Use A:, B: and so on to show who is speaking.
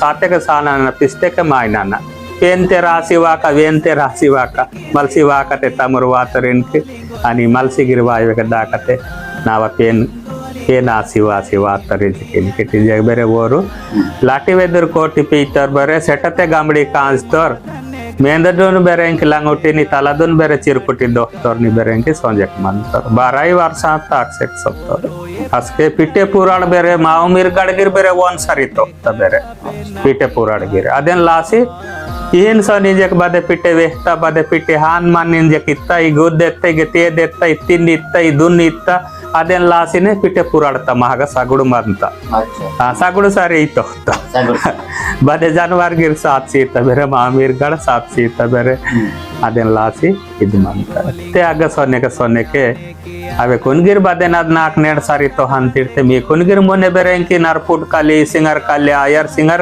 A: ಸಾತೆಗೆ ಸಾನ ಪಿಸ್ತೆಗೆ ಮಾಯ್ನಾನ ವೆಂತೆ ರಾಸಿ ವಾಕ ಮಲ್ಸಿ ವಾಕತೆ ತಮರು ವಾತರೆನ್ಕೆ आणि मलसी गिरवाय दाखते नाव पेन आसी वातरे किती जग बरे ओरू लाठी वेदर कोटी पीतर बरे सेटते गामडी कांचतोर मेंदडोन बेरे इंक लंगोटी तलादोन बेरे चिरपुटी दोख्तोर नि बेरे इंक सोंजक मंतर 12 वर्ष ताक्सेक सत्तर अस्के पिटे पुराण बेरे माव मिरगडगिर बेरे वन सरी तोख्त बेरे पिटे पुराण गिर अदेन लासी ಏನ್ ಸ ನಿಂಜಕ್ ಬದೆ ಪಿಟ್ಟೆ ವೆಹ್ತ ಬದೆ ಪಿಟ್ಟೆ ಹಾನ್ ಮಾನ್ ನಿಂಜಕ್ ಇತ್ತ ಈ ಗುದ್ದೆತ್ತ ಈಗ ತೇದೆತ್ತ ಈ ತಿಂಡಿ ಇತ್ತ ಈ ದುನ್ನಿ ಇತ್ತ ಅದೆಲ್ಲ ಲಾಸಿನೇ ಪಿಟ್ಟೆ ಪುರಾಡ್ತ ಮಹಾಗ ಸಗುಡು ಮಂತ ಸಗುಡು ಸಾರಿ ಇತ್ತು ಬದೆ ಜಾನುವಾರ್ ಗಿರ್ ಸಾತ್ಸಿ ಇತ್ತ ಬೇರೆ ಮಾಮೀರ್ ಗಡ ಸಾತ್ಸಿ ಇತ್ತ ಬೇರೆ ಅದೆಲ್ಲ ಲಾಸಿ ಇದು ಮಾಡ್ತಾರೆ ते ಆಗ ಸೊನ್ನೆಗೆ ಅವೆ ಕುನ್ಗಿರ್ ಬದೆನ ಅದ್ 4 ಸಾರಿ ಇತ್ತು ಅಂತಿರ್ತೆ ಮೀ ಕುನ್ಗಿರ್ ಮೊನ್ನೆ ಬೇರೆ ಇಂಕಿ ನರ್ಪುಟ್ ಕಾಲಿ ಸಿಂಗರ್ ಕಾಲಿ ಆಯರ್ ಸಿಂಗರ್